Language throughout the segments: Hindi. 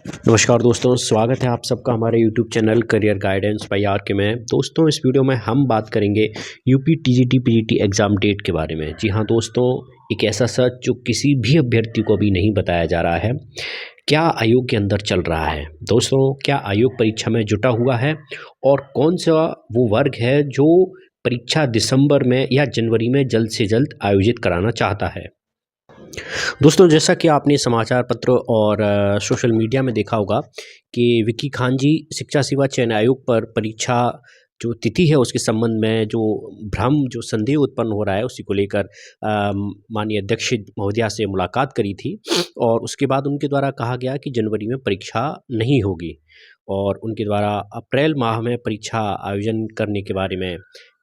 नमस्कार दोस्तों, स्वागत है आप सबका हमारे YouTube channel career guidance by R K में। दोस्तों, इस वीडियो में हम बात करेंगे UP TGT PGT exam date के बारे में। जी हाँ दोस्तों, एक ऐसा सच जो किसी भी अभ्यर्थी को अभी नहीं बताया जा रहा है। क्या आयोग के अंदर चल रहा है दोस्तों? क्या आयोग परीक्षा में जुटा हुआ है? और कौन सा वो वर्ग है जो परीक्षा दिसंबर में या जनवरी में जल्द से जल्द आयोजित कराना चाहता है? दोस्तों, जैसा कि आपने समाचार पत्र और सोशल मीडिया में देखा होगा कि विक्की खान जी शिक्षा सेवा चयन आयोग पर परीक्षा जो तिथि है उसके संबंध में जो भ्रम जो संदेह उत्पन्न हो रहा है उसी को लेकर माननीय अध्यक्ष महोदया से मुलाकात करी थी और उसके बाद उनके द्वारा कहा गया कि जनवरी में परीक्षा नहीं होगी और उनके द्वारा अप्रैल माह में परीक्षा आयोजन करने के बारे में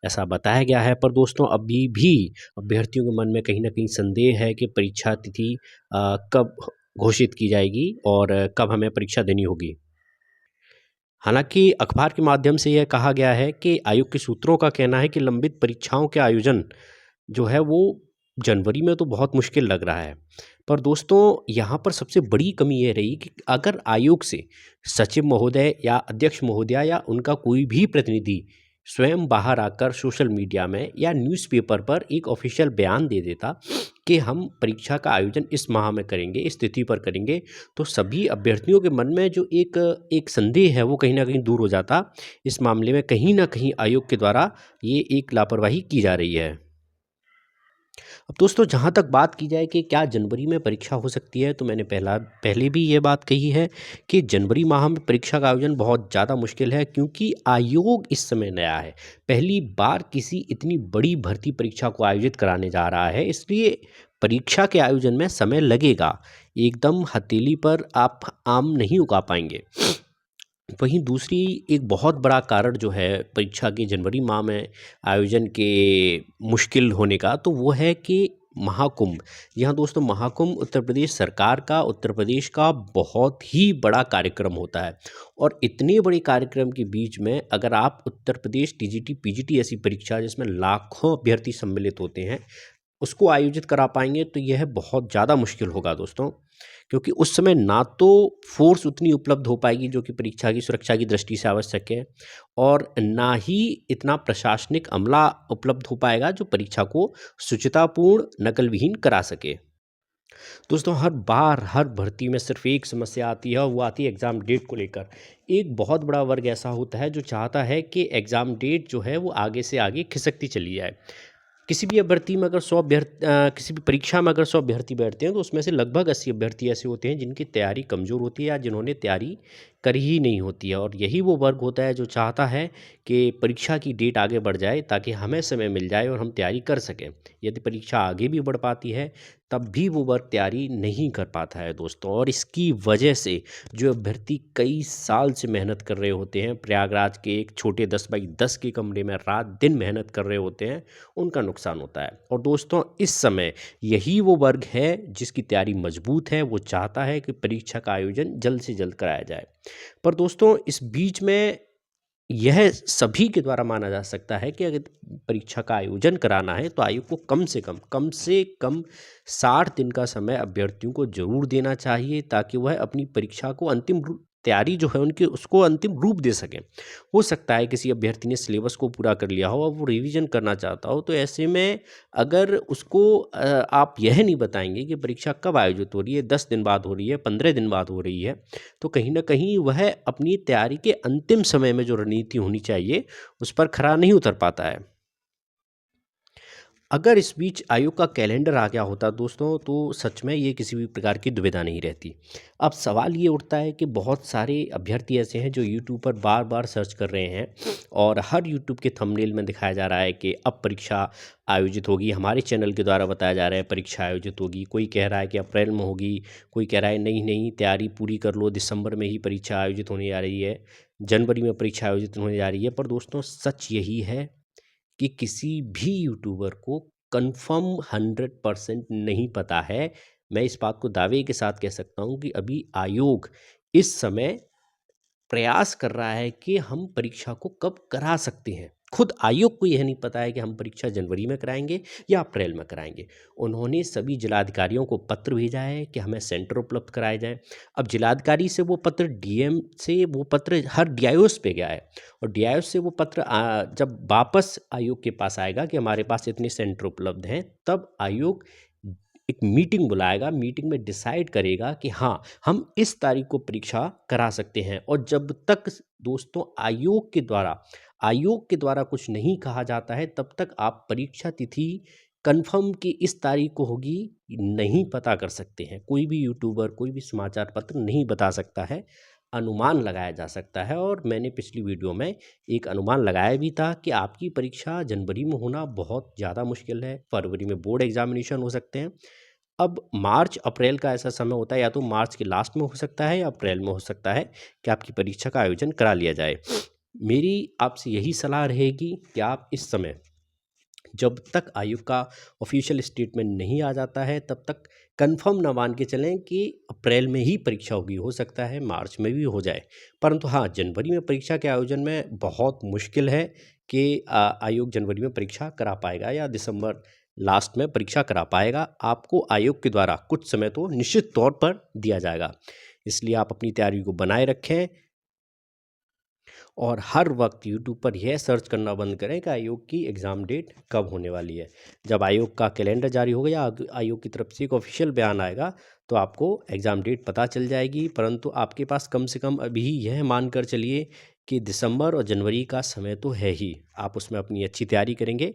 ऐसा बताया गया है। पर दोस्तों, अभी भी अभ्यर्थियों के मन में कहीं न कहीं संदेह है कि परीक्षा तिथि कब घोषित की जाएगी और कब हमें परीक्षा देनी होगी। हालाँकि अखबार के माध्यम से यह कहा गया है कि आयोग के सूत्रों का कहना है कि लंबित परीक्षाओं के आयोजन जो है वो जनवरी में तो बहुत मुश्किल लग रहा है। पर दोस्तों, यहाँ पर सबसे बड़ी कमी ये रही कि अगर आयोग से सचिव महोदय या अध्यक्ष महोदया या उनका कोई भी प्रतिनिधि स्वयं बाहर आकर सोशल मीडिया में या न्यूज़पेपर पर एक ऑफिशियल बयान दे देता कि हम परीक्षा का आयोजन इस माह में करेंगे, इस तिथि पर करेंगे, तो सभी अभ्यर्थियों के मन में जो एक एक संदेह है वो कहीं न कहीं दूर हो जाता। इस मामले में कहीं न कहीं आयोग के द्वारा ये एक लापरवाही की जा रही है। अब दोस्तों, जहाँ तक बात की जाए कि क्या जनवरी में परीक्षा हो सकती है, तो मैंने पहले भी ये बात कही है कि जनवरी माह में परीक्षा का आयोजन बहुत ज़्यादा मुश्किल है क्योंकि आयोग इस समय नया है। पहली बार किसी इतनी बड़ी भर्ती परीक्षा को आयोजित कराने जा रहा है, इसलिए परीक्षा के आयोजन में समय लगेगा। एकदम हथेली पर आप आम नहीं उगा पाएँगे। वहीं दूसरी एक बहुत बड़ा कारण जो है परीक्षा के जनवरी माह में आयोजन के मुश्किल होने का, तो वो है कि महाकुंभ। जी हाँ दोस्तों, महाकुंभ उत्तर प्रदेश सरकार का, उत्तर प्रदेश का बहुत ही बड़ा कार्यक्रम होता है और इतने बड़े कार्यक्रम के बीच में अगर आप उत्तर प्रदेश टीजीटी पीजीटी ऐसी परीक्षा जिसमें लाखों अभ्यर्थी सम्मिलित होते हैं उसको आयोजित करा पाएँगे, तो यह बहुत ज़्यादा मुश्किल होगा दोस्तों। क्योंकि उस समय ना तो फ़ोर्स उतनी उपलब्ध हो पाएगी जो कि परीक्षा की सुरक्षा की दृष्टि से आवश्यक है और ना ही इतना प्रशासनिक अमला उपलब्ध हो पाएगा जो परीक्षा को शुचितापूर्ण, नकल विहीन करा सके। दोस्तों, हर बार हर भर्ती में सिर्फ एक समस्या आती है और वो आती है एग्ज़ाम डेट को लेकर। एक बहुत बड़ा वर्ग ऐसा होता है जो चाहता है कि एग्ज़ाम डेट जो है वो आगे से आगे खिसकती चली जाए। किसी भी भर्ती में अगर 100 किसी भी परीक्षा में अगर 100 अभ्यर्थी बैठते हैं तो उसमें से लगभग 80 अभ्यर्थी ऐसे होते हैं जिनकी तैयारी कमज़ोर होती है या जिन्होंने तैयारी करी ही नहीं होती है और यही वो वर्ग होता है जो चाहता है कि परीक्षा की डेट आगे बढ़ जाए ताकि हमें समय मिल जाए और हम तैयारी कर सकें। यदि परीक्षा आगे भी बढ़ पाती है तब भी वो वर्ग तैयारी नहीं कर पाता है दोस्तों, और इसकी वजह से जो अभ्यर्थी कई साल से मेहनत कर रहे होते हैं, प्रयागराज के एक छोटे 10 बाई 10 के कमरे में रात दिन मेहनत कर रहे होते हैं, उनका नुकसान होता है। और दोस्तों, इस समय यही वो वर्ग है जिसकी तैयारी मजबूत है, वो चाहता है कि परीक्षा का आयोजन जल्द से जल्द कराया जाए। पर दोस्तों, इस बीच में यह सभी के द्वारा माना जा सकता है कि अगर परीक्षा का आयोजन कराना है तो आयोग को कम से कम 60 दिन का समय अभ्यर्थियों को ज़रूर देना चाहिए ताकि वह अपनी परीक्षा को तैयारी जो है उनकी उसको अंतिम रूप दे सकें। हो सकता है किसी अभ्यर्थी ने सिलेबस को पूरा कर लिया हो और वो रिवीजन करना चाहता हो, तो ऐसे में अगर उसको आप यह नहीं बताएंगे कि परीक्षा कब आयोजित हो रही है, 10 दिन बाद हो रही है, 15 दिन बाद हो रही है, तो कहीं न कहीं वह अपनी तैयारी के अंतिम समय में जो रणनीति होनी चाहिए, उस पर खरा नहीं उतर पाता है। अगर इस बीच आयोग का कैलेंडर आ गया होता दोस्तों, तो सच में ये किसी भी प्रकार की दुविधा नहीं रहती। अब सवाल ये उठता है कि बहुत सारे अभ्यर्थी ऐसे हैं जो यूट्यूब पर बार-बार सर्च कर रहे हैं और हर यूट्यूब के थंबनेल में दिखाया जा रहा है कि अब परीक्षा आयोजित होगी। हमारे चैनल के द्वारा बताया जा रहा है परीक्षा आयोजित होगी। कोई कह रहा है कि अप्रैल में होगी, कोई कह रहा है नहीं-नहीं तैयारी पूरी कर लो, दिसंबर में ही परीक्षा आयोजित होने जा रही है, जनवरी में परीक्षा आयोजित होने जा रही है। पर दोस्तों, सच यही है कि किसी भी यूट्यूबर को कंफर्म 100% नहीं पता है। मैं इस बात को दावे के साथ कह सकता हूँ कि अभी आयोग इस समय प्रयास कर रहा है कि हम परीक्षा को कब करा सकते हैं खुद आयोग को यह नहीं पता है कि हम परीक्षा जनवरी में कराएंगे या अप्रैल में कराएंगे। उन्होंने सभी जिलाधिकारियों को पत्र भेजा है कि हमें सेंटर उपलब्ध कराए जाएँ। अब जिलाधिकारी से वो पत्र डीएम से वो पत्र हर डीआईओज़ पे गया है और डीआईओ से वो पत्र जब वापस आयोग के पास आएगा कि हमारे पास इतने सेंटर उपलब्ध हैं, तब आयोग एक मीटिंग बुलाएगा। मीटिंग में डिसाइड करेगा कि हाँ, हम इस तारीख को परीक्षा करा सकते हैं। और जब तक दोस्तों आयोग के द्वारा कुछ नहीं कहा जाता है, तब तक आप परीक्षा तिथि कन्फर्म कि इस तारीख को होगी नहीं पता कर सकते हैं। कोई भी यूट्यूबर, कोई भी समाचार पत्र नहीं बता सकता है, अनुमान लगाया जा सकता है। और मैंने पिछली वीडियो में एक अनुमान लगाया भी था कि आपकी परीक्षा जनवरी में होना बहुत ज़्यादा मुश्किल है, फरवरी में बोर्ड एग्जामिनेशन हो सकते हैं। अब मार्च अप्रैल का ऐसा समय होता है, या तो मार्च के लास्ट में हो सकता है या अप्रैल में हो सकता है कि आपकी परीक्षा का आयोजन करा लिया जाए। मेरी आपसे यही सलाह रहेगी कि आप इस समय, जब तक आयोग का ऑफिशियल स्टेटमेंट नहीं आ जाता है, तब तक कंफर्म ना मान के चलें कि अप्रैल में ही परीक्षा होगी। हो सकता है मार्च में भी हो जाए, परंतु हाँ, जनवरी में परीक्षा के आयोजन में बहुत मुश्किल है कि आयोग जनवरी में परीक्षा करा पाएगा या दिसंबर लास्ट में परीक्षा करा पाएगा। आपको आयोग के द्वारा कुछ समय तो निश्चित तौर पर दिया जाएगा, इसलिए आप अपनी तैयारी को बनाए रखें और हर वक्त यूट्यूब पर यह सर्च करना बंद करें कि आयोग की एग्ज़ाम डेट कब होने वाली है। जब आयोग का कैलेंडर जारी होगा या आयोग की तरफ से एक ऑफिशियल बयान आएगा, तो आपको एग्ज़ाम डेट पता चल जाएगी। परंतु आपके पास कम से कम अभी यह मान कर चलिए कि दिसंबर और जनवरी का समय तो है ही। आप उसमें अपनी अच्छी तैयारी करेंगे,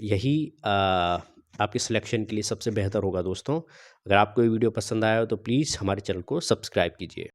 यही आपके सिलेक्शन के लिए सबसे बेहतर होगा दोस्तों। अगर आपको ये वीडियो पसंद आया हो तो प्लीज़ हमारे चैनल को सब्सक्राइब कीजिए।